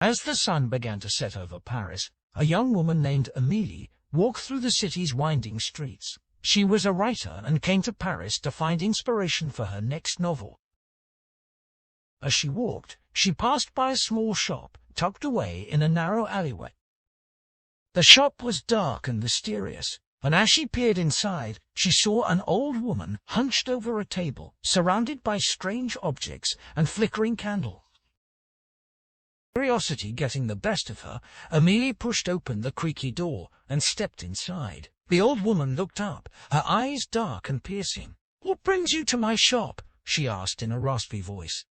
As the sun began to set over Paris, a young woman named Amelie walked through the city's winding streets. She was a writer and came to Paris to find inspiration for her next novel. As she walked, she passed by a small shop, tucked away in a narrow alleyway. The shop was dark and mysterious, and as she peered inside, she saw an old woman hunched over a table, surrounded by strange objects and flickering candles. Curiosity getting the best of her, Amelie pushed open the creaky door and stepped inside. The old woman looked up, her eyes dark and piercing. "What brings you to my shop?" she asked in a raspy voice.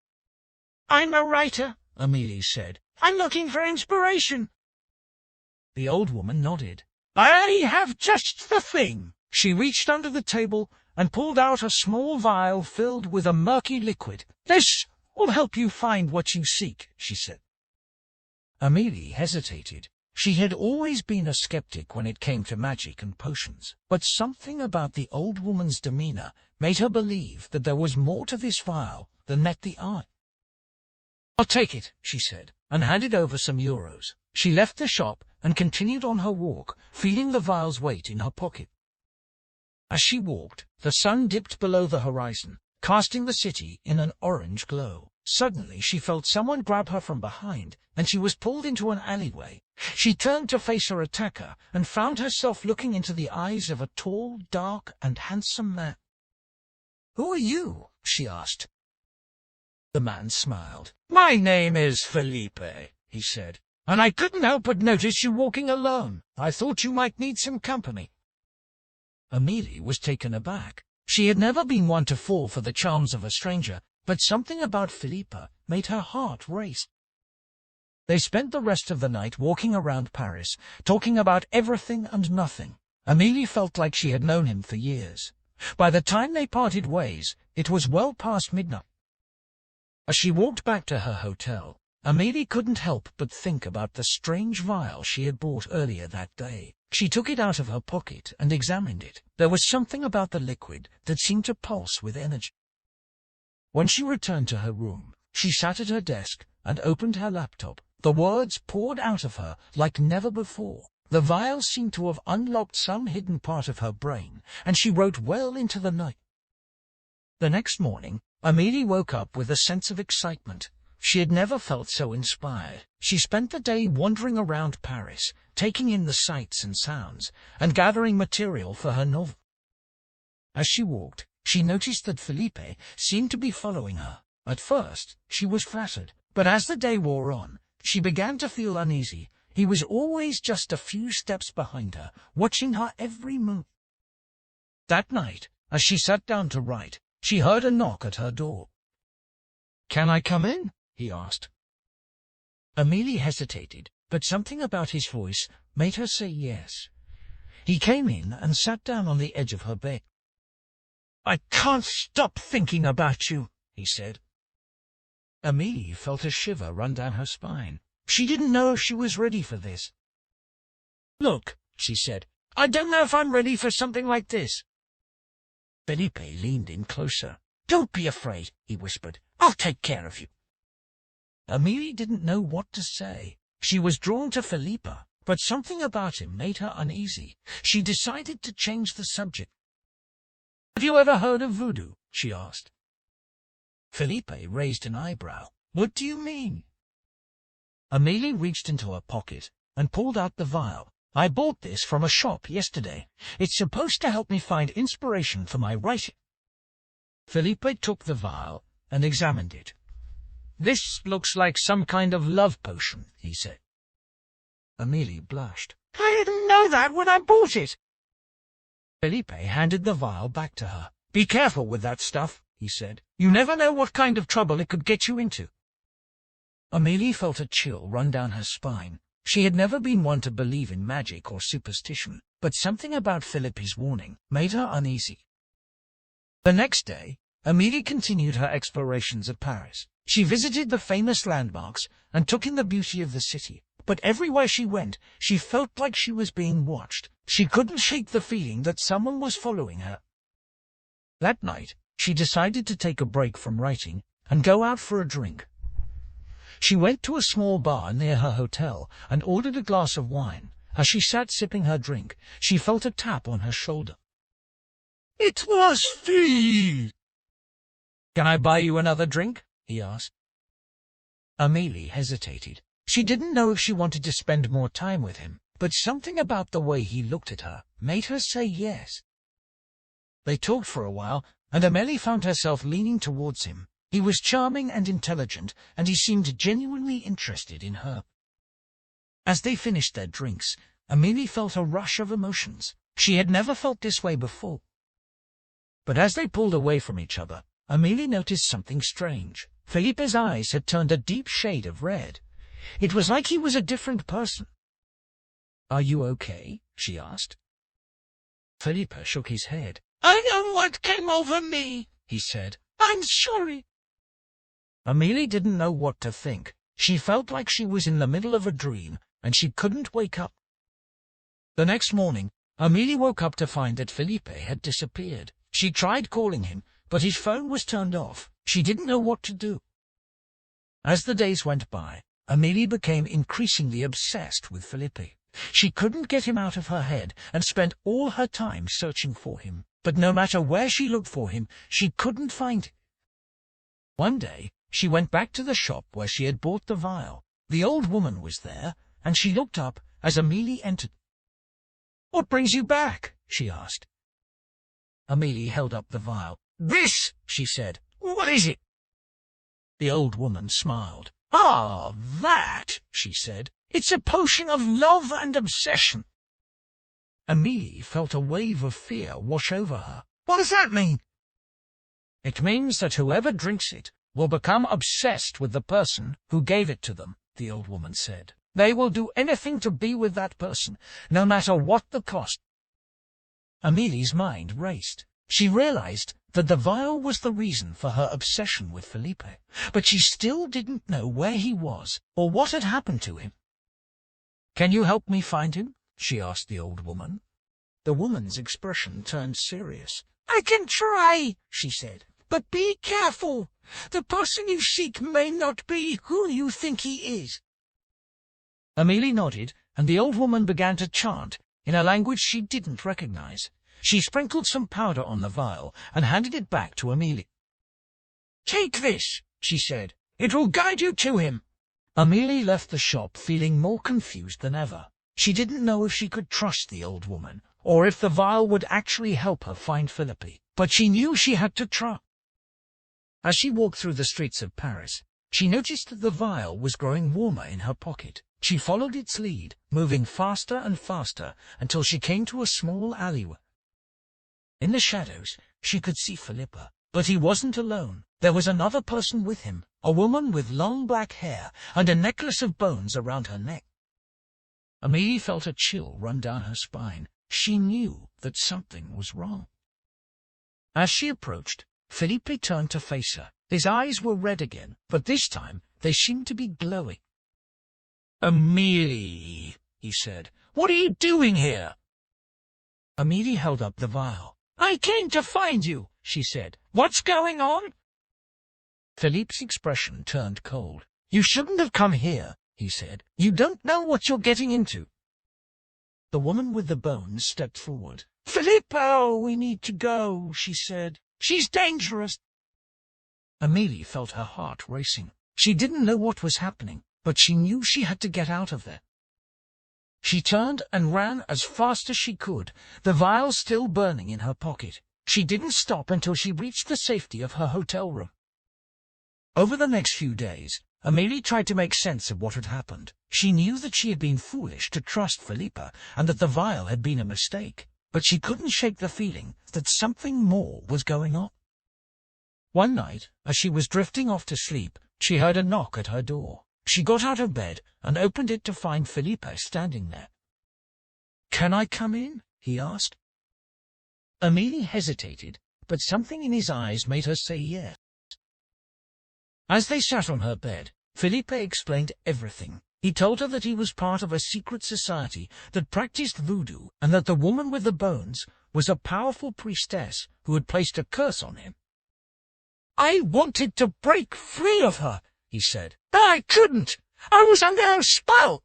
"I'm a writer," Amelie said. "I'm looking for inspiration." The old woman nodded. "I have just the thing." She reached under the table and pulled out a small vial filled with a murky liquid. "This will help you find what you seek," she said. Amelie hesitated. She had always been a skeptic when it came to magic and potions, but something about the old woman's demeanor made her believe that there was more to this vial than met the eye. "I'll take it," she said, and handed over some euros. She left the shop and continued on her walk, feeling the vial's weight in her pocket. As she walked, the sun dipped below the horizon, casting the city in an orange glow. Suddenly she felt someone grab her from behind, and she was pulled into an alleyway. She turned to face her attacker and found herself looking into the eyes of a tall, dark, and handsome man. "Who are you?" she asked. The man smiled. "My name is Felipe," he said, "and I couldn't help but notice you walking alone. I thought you might need some company." Amelie was taken aback. She had never been one to fall for the charms of a stranger, but something about Felipe made her heart race. They spent the rest of the night walking around Paris, talking about everything and nothing. Amelie felt like she had known him for years. By the time they parted ways, it was well past midnight. As she walked back to her hotel, Amelie couldn't help but think about the strange vial she had bought earlier that day. She took it out of her pocket and examined it. There was something about the liquid that seemed to pulse with energy. When she returned to her room, she sat at her desk and opened her laptop. The words poured out of her like never before. The vial seemed to have unlocked some hidden part of her brain, and she wrote well into the night. The next morning, Amelie woke up with a sense of excitement. She had never felt so inspired. She spent the day wandering around Paris, taking in the sights and sounds, and gathering material for her novel. As she walked, she noticed that Felipe seemed to be following her. At first, she was flattered, but as the day wore on, she began to feel uneasy. He was always just a few steps behind her, watching her every move. That night, as she sat down to write, she heard a knock at her door. "Can I come in?" he asked. Amelie hesitated, but something about his voice made her say yes. He came in and sat down on the edge of her bed. "I can't stop thinking about you," he said. Amelie felt a shiver run down her spine. She didn't know if she was ready for this. "Look," she said, "I don't know if I'm ready for something like this." Felipe leaned in closer. "Don't be afraid," he whispered. "I'll take care of you." Amelie didn't know what to say. She was drawn to Felipe, but something about him made her uneasy. She decided to change the subject. "Have you ever heard of voodoo?" she asked. Felipe raised an eyebrow. "What do you mean?" Amelie reached into her pocket and pulled out the vial. "I bought this from a shop yesterday. It's supposed to help me find inspiration for my writing." Felipe took the vial and examined it. "This looks like some kind of love potion," he said. Amelie blushed. "I didn't know that when I bought it." Felipe handed the vial back to her. "Be careful with that stuff," he said. "You never know what kind of trouble it could get you into." Amelie felt a chill run down her spine. She had never been one to believe in magic or superstition, but something about Felipe's warning made her uneasy. The next day, Amelie continued her explorations of Paris. She visited the famous landmarks and took in the beauty of the city. But everywhere she went, she felt like she was being watched. She couldn't shake the feeling that someone was following her. That night, she decided to take a break from writing and go out for a drink. She went to a small bar near her hotel and ordered a glass of wine. As she sat sipping her drink, she felt a tap on her shoulder. It was Phil. "Can I buy you another drink?" he asked. Amelie hesitated. She didn't know if she wanted to spend more time with him, but something about the way he looked at her made her say yes. They talked for a while, and Amelie found herself leaning towards him. He was charming and intelligent, and he seemed genuinely interested in her. As they finished their drinks, Amelie felt a rush of emotions. She had never felt this way before. But as they pulled away from each other, Amelie noticed something strange. Felipe's eyes had turned a deep shade of red. It was like he was a different person. "Are you okay?" she asked. Felipe shook his head. "I know what came over me," he said. "I'm sorry." Amelie didn't know what to think. She felt like she was in the middle of a dream, and she couldn't wake up. The next morning, Amelie woke up to find that Felipe had disappeared. She tried calling him, but his phone was turned off. She didn't know what to do. As the days went by, Amelie became increasingly obsessed with Felipe. She couldn't get him out of her head and spent all her time searching for him. But no matter where she looked for him, she couldn't find him. One day, she went back to the shop where she had bought the vial. The old woman was there, and she looked up as Amelie entered. "What brings you back?" she asked. Amelie held up the vial. "This," she said. "What is it?" The old woman smiled. "Ah, that," she said. "It's a potion of love and obsession." Amelie felt a wave of fear wash over her. "What does that mean?" "It means that whoever drinks it will become obsessed with the person who gave it to them," the old woman said. "They will do anything to be with that person, no matter what the cost." Amelie's mind raced. She realized that the vial was the reason for her obsession with Felipe, but she still didn't know where he was or what had happened to him. "Can you help me find him?" she asked the old woman. The woman's expression turned serious. "I can try," she said, "but be careful. The person you seek may not be who you think he is." Amelie nodded, and the old woman began to chant in a language she didn't recognize. She sprinkled some powder on the vial and handed it back to Amelie. "Take this," she said. "It will guide you to him." Amelie left the shop feeling more confused than ever. She didn't know if she could trust the old woman, or if the vial would actually help her find Felipe, but she knew she had to try. As she walked through the streets of Paris, she noticed that the vial was growing warmer in her pocket. She followed its lead, moving faster and faster until she came to a small alleyway. In the shadows, she could see Felipe, but he wasn't alone. There was another person with him, a woman with long black hair and a necklace of bones around her neck. Amelie felt a chill run down her spine. She knew that something was wrong. As she approached, Felipe turned to face her. His eyes were red again, but this time they seemed to be glowing. "Amelie," he said, "what are you doing here?" Amelie held up the vial. "I came to find you," she said. "What's going on?" Felipe's expression turned cold. "You shouldn't have come here," he said. "You don't know what you're getting into." The woman with the bones stepped forward. "Felipe, we need to go," she said. "She's dangerous." Amelie felt her heart racing. She didn't know what was happening, but she knew she had to get out of there. She turned and ran as fast as she could, the vial still burning in her pocket. She didn't stop until she reached the safety of her hotel room. Over the next few days, Amelie tried to make sense of what had happened. She knew that she had been foolish to trust Felipe and that the vial had been a mistake, but she couldn't shake the feeling that something more was going on. One night, as she was drifting off to sleep, she heard a knock at her door. She got out of bed and opened it to find Felipe standing there. "Can I come in?" he asked. Amelie hesitated, but something in his eyes made her say yes. As they sat on her bed, Felipe explained everything. He told her that he was part of a secret society that practiced voodoo and that the woman with the bones was a powerful priestess who had placed a curse on him. "I wanted to break free of her," he said. I couldn't. I was under her spell.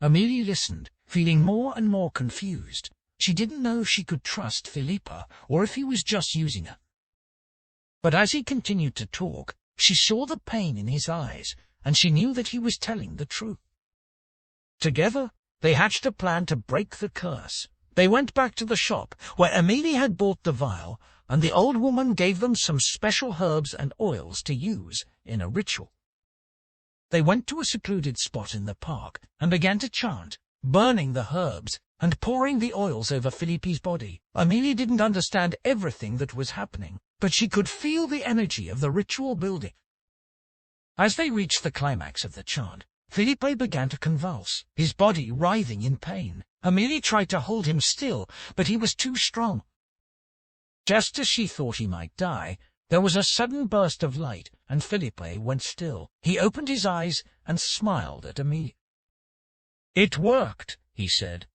Amelie listened, feeling more and more confused. She didn't know if she could trust Felipe or if he was just using her. But as he continued to talk, she saw the pain in his eyes, and she knew that he was telling the truth. Together, they hatched a plan to break the curse. They went back to the shop where Amelie had bought the vial, and the old woman gave them some special herbs and oils to use in a ritual. They went to a secluded spot in the park and began to chant, burning the herbs and pouring the oils over Felipe's body. Amelie didn't understand everything that was happening, but she could feel the energy of the ritual building. As they reached the climax of the chant, Felipe began to convulse, his body writhing in pain. Amelie tried to hold him still, but he was too strong. Just as she thought he might die, there was a sudden burst of light, and Felipe went still. He opened his eyes and smiled at Amelie. "It worked," he said.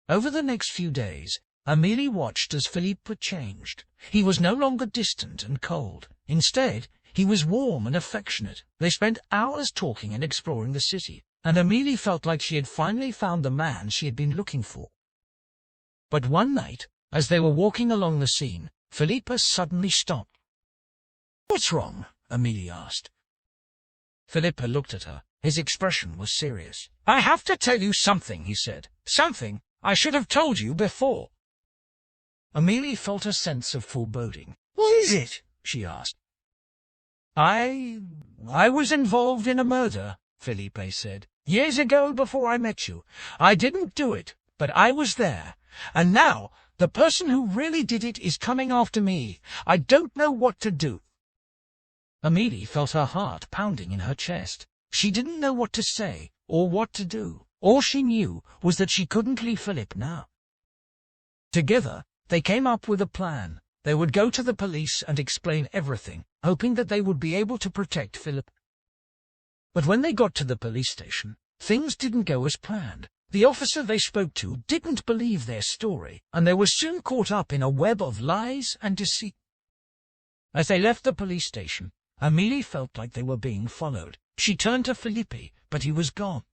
Over the next few days, Amelie watched as Felipe changed. He was no longer distant and cold. Instead, he was warm and affectionate. They spent hours talking and exploring the city, and Amelie felt like she had finally found the man she had been looking for. But one night, as they were walking along the scene, Felipe suddenly stopped. "What's wrong?" Amelie asked. Felipe looked at her. His expression was serious. "I have to tell you something," he said. "Something I should have told you before." Amelie felt a sense of foreboding. "What is it?" she asked. I was involved in a murder," Felipe said. "Years ago, before I met you. I didn't do it, but I was there. And now, the person who really did it is coming after me. I don't know what to do." Amelie felt her heart pounding in her chest. She didn't know what to say or what to do. All she knew was that she couldn't leave Felipe now. Together, they came up with a plan. They would go to the police and explain everything, hoping that they would be able to protect Felipe. But when they got to the police station, things didn't go as planned. The officer they spoke to didn't believe their story, and they were soon caught up in a web of lies and deceit. As they left the police station, Amelie felt like they were being followed. She turned to Felipe, but he was gone.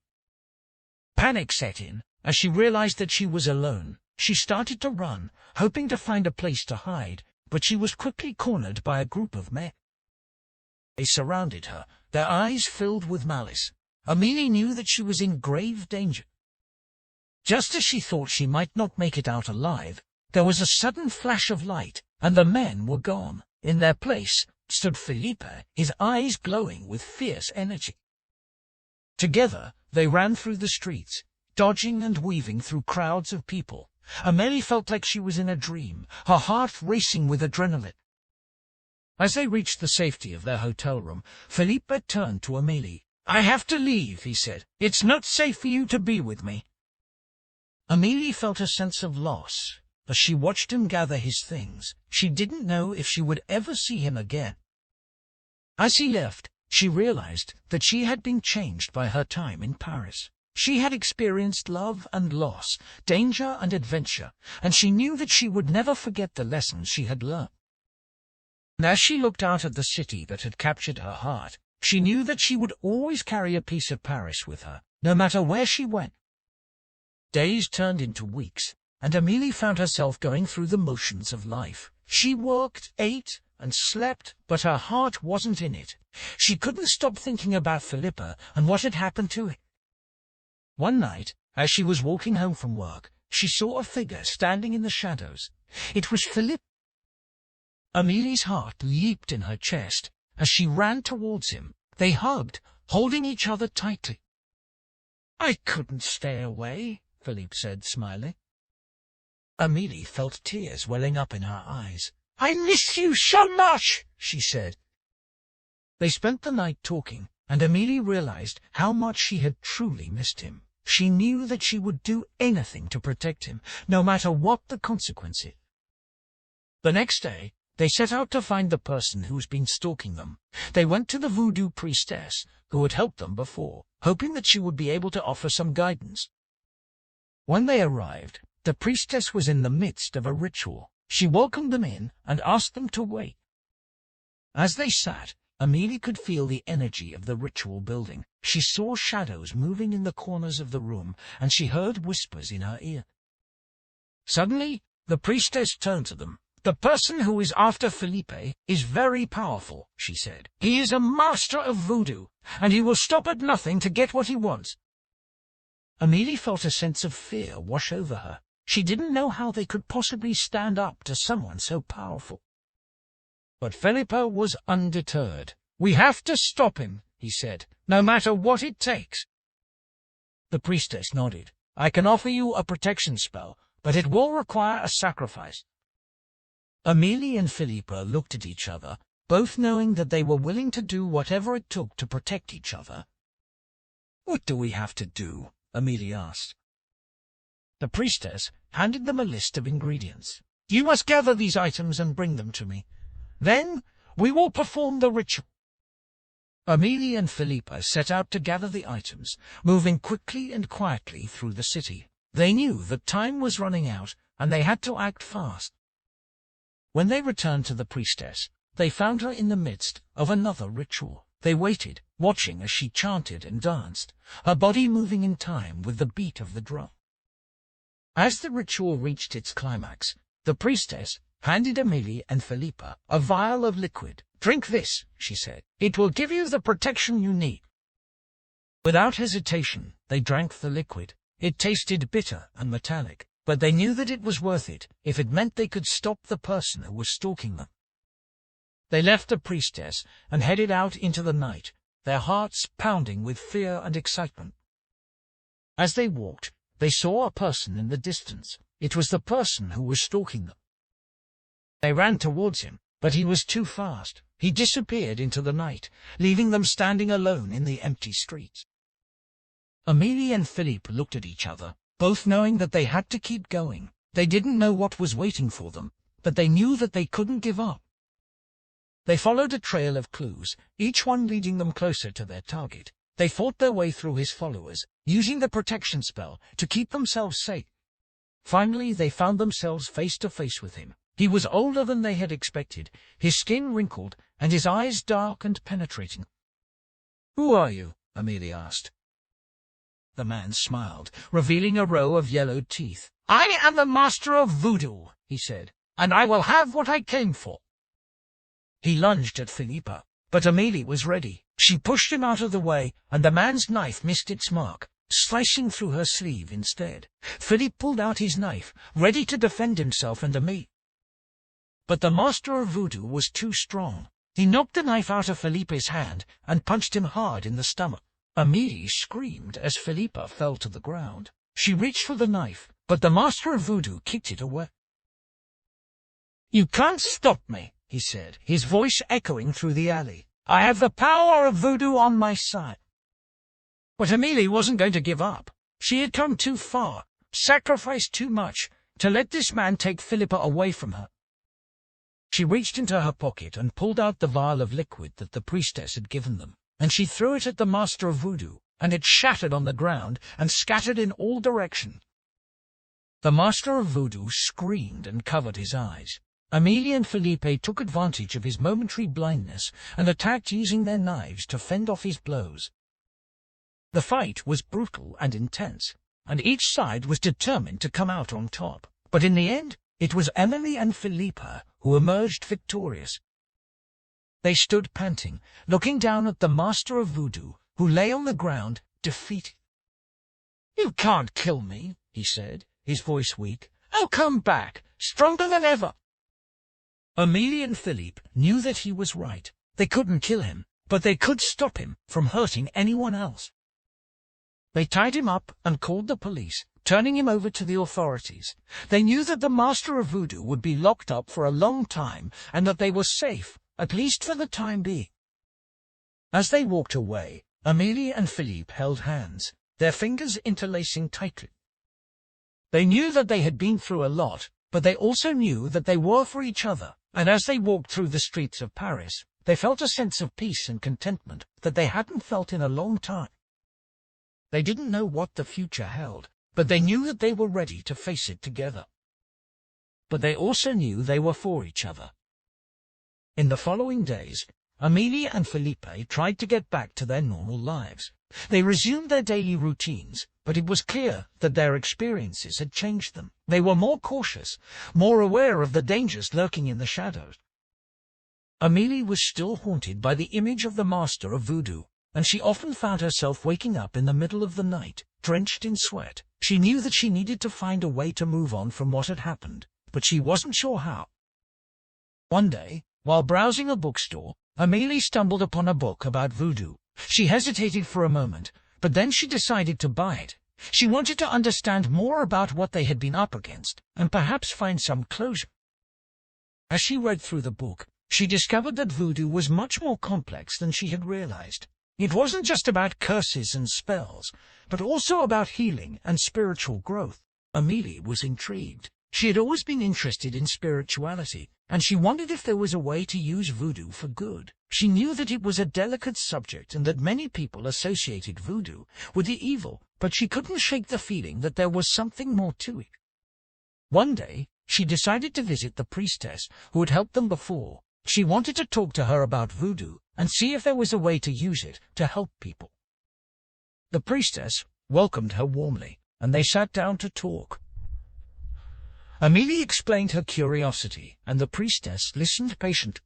Panic set in as she realized that she was alone. She started to run, hoping to find a place to hide, but she was quickly cornered by a group of men. They surrounded her, their eyes filled with malice. Amelie knew that she was in grave danger. Just as she thought she might not make it out alive, there was a sudden flash of light, and the men were gone. In their place stood Felipe, his eyes glowing with fierce energy. Together, they ran through the streets, dodging and weaving through crowds of people. Amelie felt like she was in a dream, her heart racing with adrenaline. As they reached the safety of their hotel room, Felipe turned to Amelie. "I have to leave," he said. "It's not safe for you to be with me." Amelie felt a sense of loss as she watched him gather his things. She didn't know if she would ever see him again. As he left, she realized that she had been changed by her time in Paris. She had experienced love and loss, danger and adventure, and she knew that she would never forget the lessons she had learned. And as she looked out at the city that had captured her heart, she knew that she would always carry a piece of Paris with her, no matter where she went. Days turned into weeks, and Amelie found herself going through the motions of life. She worked, ate, and slept, but her heart wasn't in it. She couldn't stop thinking about Felipe and what had happened to him. One night, as she was walking home from work, she saw a figure standing in the shadows. It was Felipe. Amelie's heart leaped in her chest as she ran towards him. They hugged, holding each other tightly. "I couldn't stay away," Felipe said, smiling. Amelie felt tears welling up in her eyes. "I miss you so much," she said. They spent the night talking, and Amelie realized how much she had truly missed him. She knew that she would do anything to protect him, no matter what the consequences. The next day, they set out to find the person who's been stalking them. They went to the voodoo priestess, who had helped them before, hoping that she would be able to offer some guidance. When they arrived, the priestess was in the midst of a ritual. She welcomed them in and asked them to wait. As they sat, Amelie could feel the energy of the ritual building. She saw shadows moving in the corners of the room, and she heard whispers in her ear. Suddenly, the priestess turned to them. "The person who is after Felipe is very powerful," she said. "He is a master of voodoo, and he will stop at nothing to get what he wants." Amelie felt a sense of fear wash over her. She didn't know how they could possibly stand up to someone so powerful. But Felipe was undeterred. "We have to stop him," he said, "no matter what it takes." The priestess nodded. "I can offer you a protection spell, but it will require a sacrifice." Amelie and Felipe looked at each other, both knowing that they were willing to do whatever it took to protect each other. "What do we have to do?" Amelie asked. The priestess handed them a list of ingredients. "You must gather these items and bring them to me. Then we will perform the ritual." Amelie and Felipe set out to gather the items, moving quickly and quietly through the city. They knew that time was running out, and they had to act fast. When they returned to the priestess, they found her in the midst of another ritual. They waited, watching as she chanted and danced, her body moving in time with the beat of the drum. As the ritual reached its climax, the priestess handed Amelie and Felipe a vial of liquid. "Drink this," she said. "It will give you the protection you need." Without hesitation, they drank the liquid. It tasted bitter and metallic, but they knew that it was worth it if it meant they could stop the person who was stalking them. They left the priestess and headed out into the night, their hearts pounding with fear and excitement. As they walked, they saw a person in the distance. It was the person who was stalking them. They ran towards him, but he was too fast. He disappeared into the night, leaving them standing alone in the empty streets. Amelie and Felipe looked at each other, both knowing that they had to keep going. They didn't know what was waiting for them, but they knew that they couldn't give up. They followed a trail of clues, each one leading them closer to their target. They fought their way through his followers, using the protection spell to keep themselves safe. Finally, they found themselves face to face with him. He was older than they had expected, his skin wrinkled, and his eyes dark and penetrating. "Who are you?" Amelie asked. The man smiled, revealing a row of yellowed teeth. "I am the master of voodoo," he said, "and I will have what I came for." He lunged at Felipe, but Amelie was ready. She pushed him out of the way, and the man's knife missed its mark, slicing through her sleeve instead. Felipe pulled out his knife, ready to defend himself and Amelie. But the master of voodoo was too strong. He knocked the knife out of Felipe's hand and punched him hard in the stomach. Amelie screamed as Felipe fell to the ground. She reached for the knife, but the master of voodoo kicked it away. "You can't stop me," he said, his voice echoing through the alley. "I have the power of voodoo on my side." But Amelie wasn't going to give up. She had come too far, sacrificed too much, to let this man take Felipe away from her. She reached into her pocket and pulled out the vial of liquid that the priestess had given them, and she threw it at the master of voodoo, and it shattered on the ground and scattered in all directions. The master of voodoo screamed and covered his eyes. Amelie and Felipe took advantage of his momentary blindness and attacked using their knives to fend off his blows. The fight was brutal and intense, and each side was determined to come out on top. But in the end, it was Amelie and Felipe who emerged victorious. They stood panting, looking down at the master of voodoo, who lay on the ground, defeated. "You can't kill me," he said, his voice weak. "I'll come back, stronger than ever." Amelie and Felipe knew that he was right. They couldn't kill him, but they could stop him from hurting anyone else. They tied him up and called the police, turning him over to the authorities. They knew that the master of voodoo would be locked up for a long time and that they were safe, at least for the time being. As they walked away, Amelie and Felipe held hands, their fingers interlacing tightly. They knew that they had been through a lot, but they also knew that they were for each other, and as they walked through the streets of Paris, they felt a sense of peace and contentment that they hadn't felt in a long time. They didn't know what the future held, but they knew that they were ready to face it together. But they also knew they were for each other. In the following days, Amelie and Felipe tried to get back to their normal lives. They resumed their daily routines, but it was clear that their experiences had changed them. They were more cautious, more aware of the dangers lurking in the shadows. Amelie was still haunted by the image of the master of voodoo, and she often found herself waking up in the middle of the night, drenched in sweat. She knew that she needed to find a way to move on from what had happened, but she wasn't sure how. One day, while browsing a bookstore, Amelie stumbled upon a book about voodoo. She hesitated for a moment, but then she decided to buy it. She wanted to understand more about what they had been up against, and perhaps find some closure. As she read through the book, she discovered that voodoo was much more complex than she had realized. It wasn't just about curses and spells, but also about healing and spiritual growth. Amelie was intrigued. She had always been interested in spirituality, and she wondered if there was a way to use voodoo for good. She knew that it was a delicate subject and that many people associated voodoo with the evil, but she couldn't shake the feeling that there was something more to it. One day, she decided to visit the priestess who had helped them before. She wanted to talk to her about voodoo and see if there was a way to use it to help people. The priestess welcomed her warmly, and they sat down to talk. Amelie explained her curiosity, and the priestess listened patiently.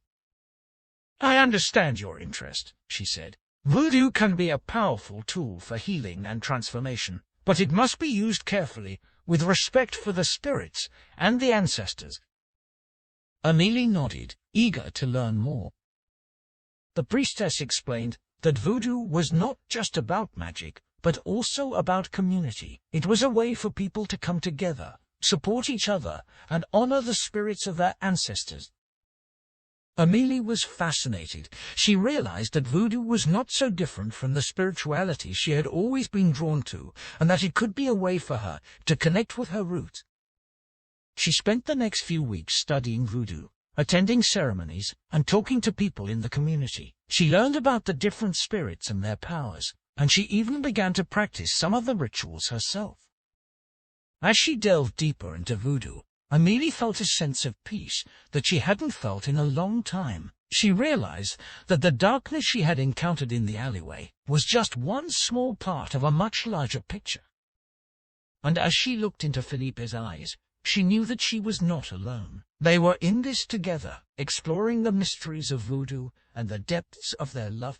"I understand your interest," she said. "Voodoo can be a powerful tool for healing and transformation, but it must be used carefully, with respect for the spirits and the ancestors." Amelie nodded, eager to learn more. The priestess explained that voodoo was not just about magic, but also about community. It was a way for people to come together, support each other, and honor the spirits of their ancestors. Amelie was fascinated. She realized that voodoo was not so different from the spirituality she had always been drawn to, and that it could be a way for her to connect with her roots. She spent the next few weeks studying voodoo, attending ceremonies, and talking to people in the community. She learned about the different spirits and their powers, and she even began to practice some of the rituals herself. As she delved deeper into voodoo, Amelie felt a sense of peace that she hadn't felt in a long time. She realized that the darkness she had encountered in the alleyway was just one small part of a much larger picture. And as she looked into Felipe's eyes, she knew that she was not alone. They were in this together, exploring the mysteries of voodoo and the depths of their love.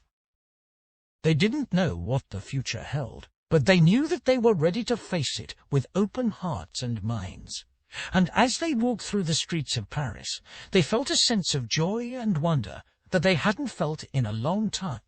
They didn't know what the future held, but they knew that they were ready to face it with open hearts and minds. And as they walked through the streets of Paris, they felt a sense of joy and wonder that they hadn't felt in a long time.